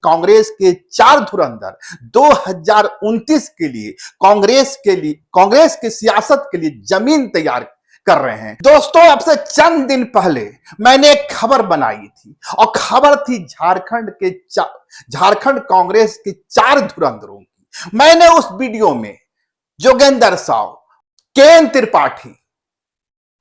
कांग्रेस के चार धुरंधर 2029 के लिए कांग्रेस की सियासत के लिए जमीन तैयार कर रहे हैं। दोस्तों, अब से चंद दिन पहले मैंने एक खबर बनाई थी और खबर थी झारखंड कांग्रेस के चार धुरंधरों की। मैंने उस वीडियो में जोगेंद्र साव, केएन त्रिपाठी,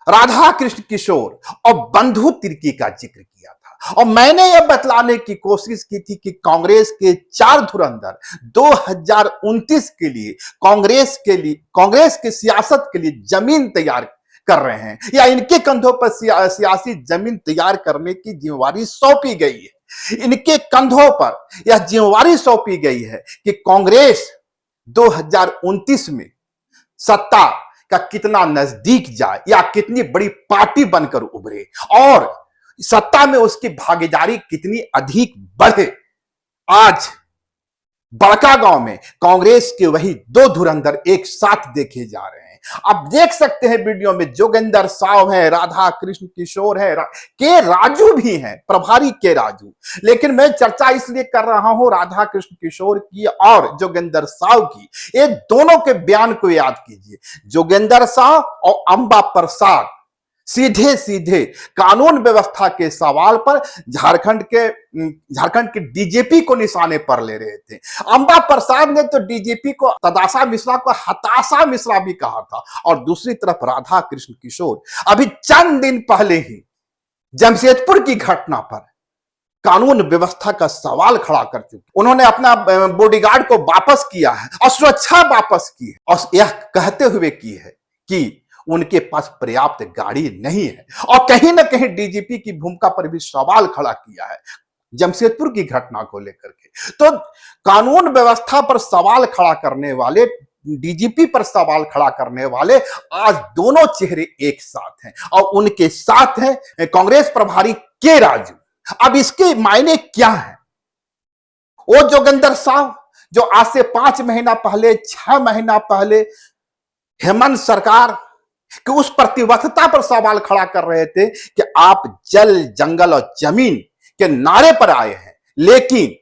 राधा कृष्ण किशोर और बंधु तिर्की का जिक्र किया था और मैंने यह बतलाने की कोशिश की थी कि कांग्रेस के चार धुरंधर 2029 के लिए कांग्रेस की सियासत के लिए जमीन तैयार कर रहे हैं या इनके कंधों पर सियासी जमीन तैयार करने की जिम्मेवारी सौंपी गई है। इनके कंधों पर यह जिम्मेवारी सौंपी गई है कि कांग्रेस 2029 में सत्ता का कितना नजदीक जाए या कितनी बड़ी पार्टी बनकर उभरे और सत्ता में उसकी भागीदारी कितनी अधिक बढ़े। आज बड़कागांव में कांग्रेस के वही दो धुरंधर एक साथ देखे जा रहे हैं। आप देख सकते हैं वीडियो में जोगेंद्र साव है, राधा कृष्ण किशोर है, के राजू भी हैं, प्रभारी के राजू। लेकिन मैं चर्चा इसलिए कर रहा हूं राधा कृष्ण किशोर की और जोगेंद्र साव की। ये दोनों के बयान को याद कीजिए। जोगेंद्र साव और अंबा प्रसाद सीधे सीधे कानून व्यवस्था के सवाल पर झारखंड के डीजीपी को निशाने पर ले रहे थे। अंबा प्रसाद ने तो डीजीपी को तदाशा मिश्रा को हताशा मिश्रा भी कहा था और दूसरी तरफ राधा कृष्ण किशोर अभी चंद दिन पहले ही जमशेदपुर की घटना पर कानून व्यवस्था का सवाल खड़ा कर चुके। उन्होंने अपना बॉडीगार्ड को वापस किया है और सुरक्षा वापस की है और यह कहते हुए की है कि उनके पास पर्याप्त गाड़ी नहीं है और कहीं ना कहीं डीजीपी की भूमिका पर भी सवाल खड़ा किया है जमशेदपुर की घटना को लेकर के। तो कानून व्यवस्था पर सवाल खड़ा करने वाले, डीजीपी पर सवाल खड़ा करने वाले आज दोनों चेहरे एक साथ हैं और उनके साथ हैं कांग्रेस प्रभारी के राजू। अब इसके मायने क्या है? वो जोगेंद्र साव जो आज से 5 महीना पहले, 6 महीना पहले हेमंत सरकार कि उस प्रतिबद्धता पर सवाल खड़ा कर रहे थे कि आप जल, जंगल और जमीन के नारे पर आए हैं, लेकिन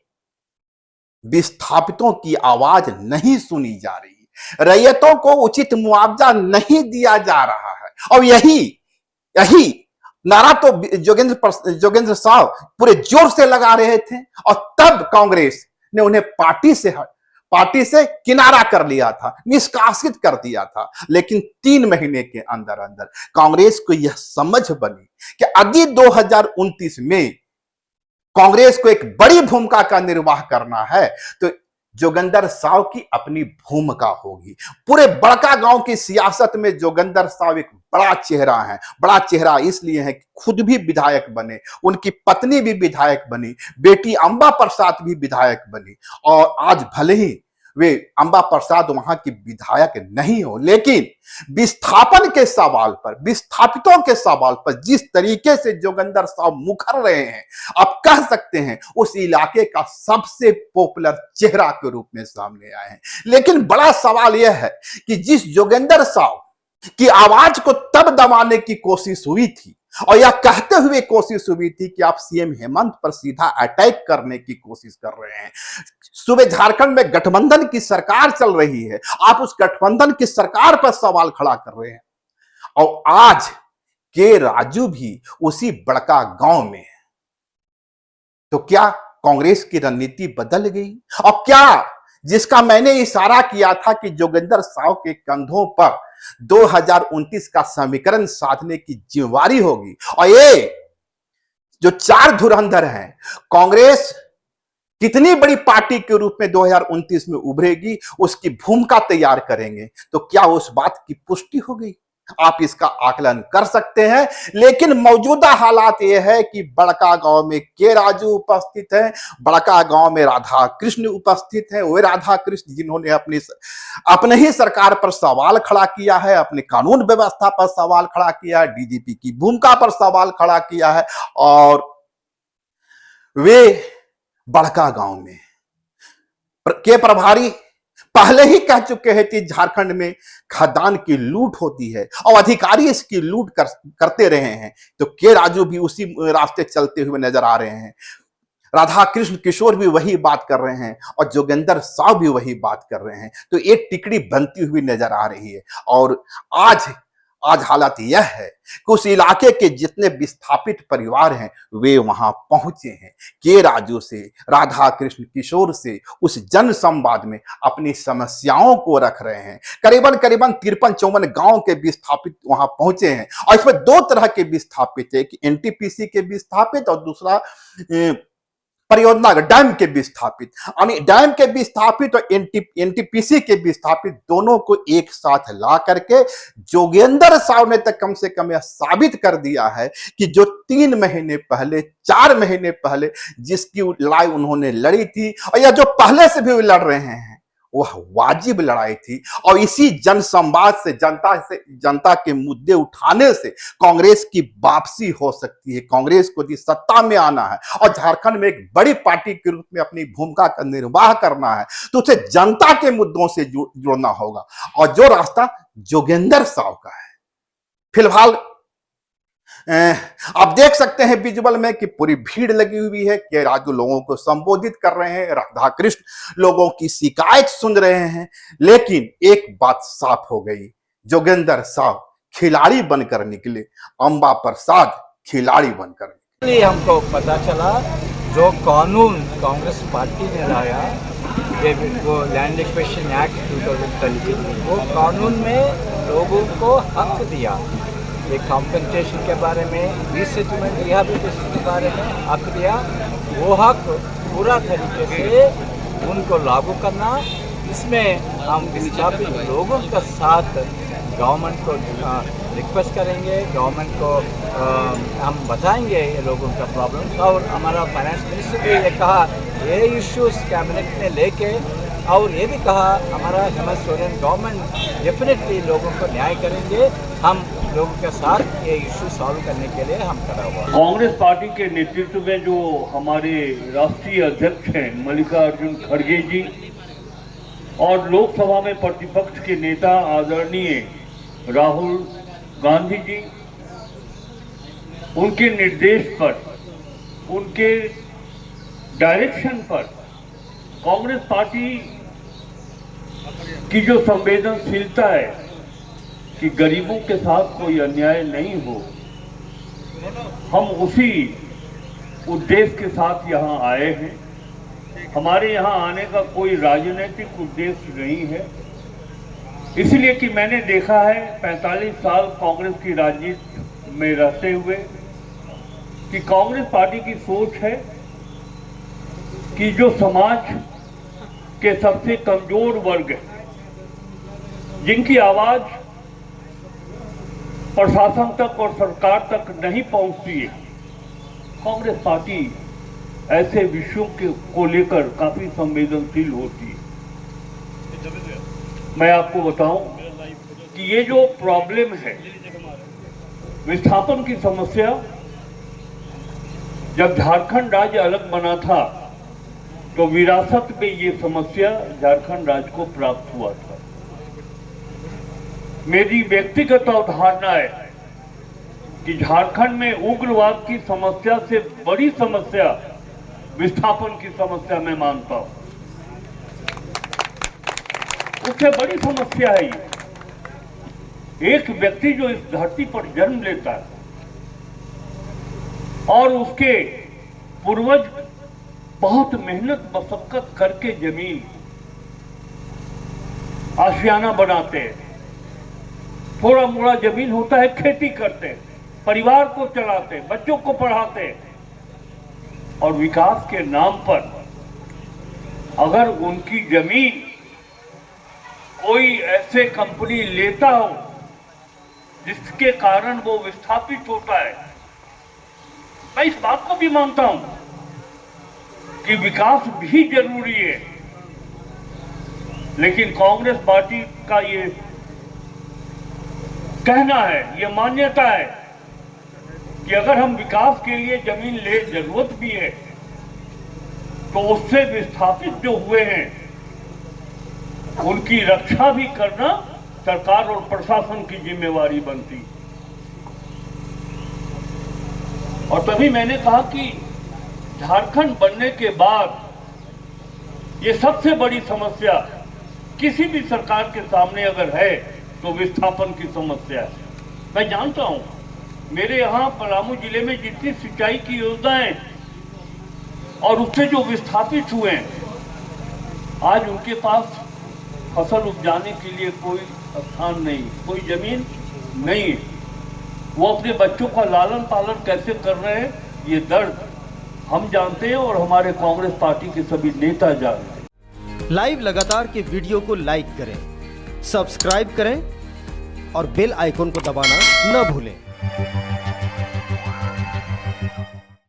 विस्थापितों की आवाज नहीं सुनी जा रही, रैयतों को उचित मुआवजा नहीं दिया जा रहा है। और यही नारा तो जोगेंद्र साव पूरे जोर से लगा रहे थे और तब कांग्रेस ने उन्हें पार्टी से किनारा कर लिया था, निष्कासित कर दिया था। लेकिन 3 महीने के अंदर अंदर कांग्रेस को यह समझ बनी कि यदि 2029 में कांग्रेस को एक बड़ी भूमिका का निर्वाह करना है तो जोगेंद्र साव की अपनी भूमिका होगी। पूरे बड़कागांव की सियासत में जोगेंद्र साव एक बड़ा चेहरा है। बड़ा चेहरा इसलिए है कि खुद भी विधायक बने, उनकी पत्नी भी विधायक बनी, बेटी अंबा प्रसाद भी विधायक बनी और आज भले ही वे अंबा प्रसाद वहां की विधायक नहीं हो, लेकिन विस्थापन के सवाल पर, विस्थापितों के सवाल पर जिस तरीके से जोगेंद्र साव मुखर रहे हैं, आप कह सकते हैं उस इलाके का सबसे पॉपुलर चेहरा के रूप में सामने आए हैं। लेकिन बड़ा सवाल यह है कि जिस जोगेंद्र साव की आवाज को तब दबाने की कोशिश हुई थी और यह कहते हुए कोशिश हुई थी कि आप सीएम हेमंत पर सीधा अटैक करने की कोशिश कर रहे हैं। सुबह झारखंड में गठबंधन की सरकार चल रही है, आप उस गठबंधन की सरकार पर सवाल खड़ा कर रहे हैं और आज के राजू भी उसी बड़कागांव में है। तो क्या कांग्रेस की रणनीति बदल गई? और क्या जिसका मैंने इशारा किया था कि जोगेंद्र साव के कंधों पर 2029 का समीकरण साधने की जिम्मेवारी होगी और ये जो चार धुरंधर हैं, कांग्रेस कितनी बड़ी पार्टी के रूप में 2029 में उभरेगी, उसकी भूमिका तैयार करेंगे। तो क्या उस बात की पुष्टि हो गई? आप इसका आकलन कर सकते हैं। लेकिन मौजूदा हालात यह है कि बड़कागांव में के राजू उपस्थित हैं, बड़कागांव में राधा कृष्ण उपस्थित हैं। वे राधा कृष्ण जिन्होंने अपने ही सरकार पर सवाल खड़ा किया है, अपने कानून व्यवस्था पर सवाल खड़ा किया है, डीजीपी की भूमिका पर सवाल खड़ा किया है और वे बड़कागांव में के प्रभारी पहले ही कह चुके हैं कि झारखंड में खदान की लूट होती है और अधिकारी इसकी लूट करते रहे हैं। तो के राजू भी उसी रास्ते चलते हुए नजर आ रहे हैं। राधा कृष्ण किशोर भी वही बात कर रहे हैं और जोगेंद्र साहब भी वही बात कर रहे हैं। तो एक टिकड़ी बनती हुई नजर आ रही है। और आज आज हालत यह है कि उस इलाके के जितने विस्थापित परिवार हैं वे वहां पहुंचे हैं, के राजू से, राधा कृष्ण किशोर से उस जन संवाद में अपनी समस्याओं को रख रहे हैं। करीबन करीबन 53-54 गांव के विस्थापित वहां पहुंचे हैं। और इसमें दो तरह के विस्थापित है, कि एनटीपीसी के विस्थापित और दूसरा परियोजना डैम के विस्थापित। यानी डैम के विस्थापित और एनटीपीसी के विस्थापित दोनों को एक साथ ला करके जोगेंद्र साहब ने तक कम से कम यह साबित कर दिया है कि जो 3 महीने पहले 4 महीने पहले जिसकी लड़ाई उन्होंने लड़ी थी, और या जो पहले से भी लड़ रहे हैं, वह वाजिब लड़ाई थी। और इसी जन संवाद से जनता के मुद्दे उठाने से कांग्रेस की वापसी हो सकती है। कांग्रेस को यदि सत्ता में आना है और झारखंड में एक बड़ी पार्टी के रूप में अपनी भूमिका का निर्वाह करना है, तो उसे जनता के मुद्दों से जुड़ना होगा। और जो रास्ता जोगेंद्र साहब का है। फिलहाल आप देख सकते हैं विजुअल में कि पूरी भीड़ लगी हुई है, के राजू लोगों को संबोधित कर रहे हैं, राधा कृष्ण लोगों की शिकायत सुन रहे हैं। लेकिन एक बात साफ हो गई, जोगेंद्र साहब खिलाड़ी बनकर निकले, अंबा प्रसाद खिलाड़ी बनकर निकले। हमको पता चला जो कानून कांग्रेस पार्टी ने लाया, ये वो लैंड एक्विजिशन एक्ट 2013, वो कानून में लोगों को हक दिया, ये कॉम्पनसेशन के बारे में, रीसेटलमेंट रिहैबिलिटेशन के बारे में हक दिया। वो हक पूरा तरीके से उनको लागू करना, इसमें हम विस्थापित लोगों के साथ गवर्नमेंट को रिक्वेस्ट करेंगे, गवर्नमेंट को हम बताएंगे ये लोगों का प्रॉब्लम। और हमारा फाइनेंस मिनिस्टर भी ये कहा, ये इश्यूज कैबिनेट में लेके, और ये भी कहा हमारा हेमंत सोरेन गवर्नमेंट डेफिनेटली लोगों को न्याय करेंगे, हम लोगों के साथ ये इश्यू सॉल्व करने के लिए हम खड़ा हुआ। कांग्रेस पार्टी के नेतृत्व में जो हमारे राष्ट्रीय अध्यक्ष हैं मल्लिकार्जुन खड़गे जी, और लोकसभा में प्रतिपक्ष के नेता आदरणीय राहुल गांधी जी, उनके निर्देश पर, उनके डायरेक्शन पर कांग्रेस पार्टी की जो संवेदनशीलता है कि गरीबों के साथ कोई अन्याय नहीं हो, हम उसी उद्देश्य के साथ यहाँ आए हैं। हमारे यहाँ आने का कोई राजनीतिक उद्देश्य नहीं है, इसलिए कि मैंने देखा है 45 साल कांग्रेस की राजनीति में रहते हुए कि कांग्रेस पार्टी की सोच है कि जो समाज के सबसे कमजोर वर्ग है, जिनकी आवाज प्रशासन तक और सरकार तक नहीं पहुंचती है, कांग्रेस पार्टी ऐसे विषयों को लेकर काफी संवेदनशील होती है। मैं आपको बताऊं कि ये जो प्रॉब्लम है, विस्थापन की समस्या, जब झारखंड राज्य अलग बना था तो विरासत में ये समस्या झारखंड राज्य को प्राप्त हुआ था। मेरी व्यक्तिगत अवधारणा है कि झारखंड में उग्रवाद की समस्या से बड़ी समस्या विस्थापन की समस्या मैं मानता हूं, उससे बड़ी समस्या है ये। एक व्यक्ति जो इस धरती पर जन्म लेता है और उसके पूर्वज बहुत मेहनत मशक्कत करके जमीन आशियाना बनाते हैं, थोड़ा मोड़ा जमीन होता है, खेती करते हैं, परिवार को चलाते हैं, बच्चों को पढ़ाते हैं, और विकास के नाम पर अगर उनकी जमीन कोई ऐसे कंपनी लेता हो जिसके कारण वो विस्थापित होता है, मैं इस बात को भी मानता हूं कि विकास भी जरूरी है, लेकिन कांग्रेस पार्टी का ये कहना है, ये मान्यता है कि अगर हम विकास के लिए जमीन ले, जरूरत भी है, तो उससे विस्थापित जो हुए हैं उनकी रक्षा भी करना सरकार और प्रशासन की जिम्मेवारी बनती। और तभी मैंने कहा कि झारखंड बनने के बाद ये सबसे बड़ी समस्या किसी भी सरकार के सामने अगर है तो विस्थापन की समस्या है। मैं जानता हूं मेरे यहाँ पलामू जिले में जितनी सिंचाई की योजनाएं और उससे जो विस्थापित हुए हैं, आज उनके पास फसल उपजाने के लिए कोई स्थान नहीं, कोई जमीन नहीं है। वो अपने बच्चों का लालन पालन कैसे कर रहे हैं, ये दर्द हम जानते हैं और हमारे कांग्रेस पार्टी के सभी नेता जानते हैं। लाइव लगातार के वीडियो को लाइक करें, सब्सक्राइब करें और बेल आइकन को दबाना न भूलें।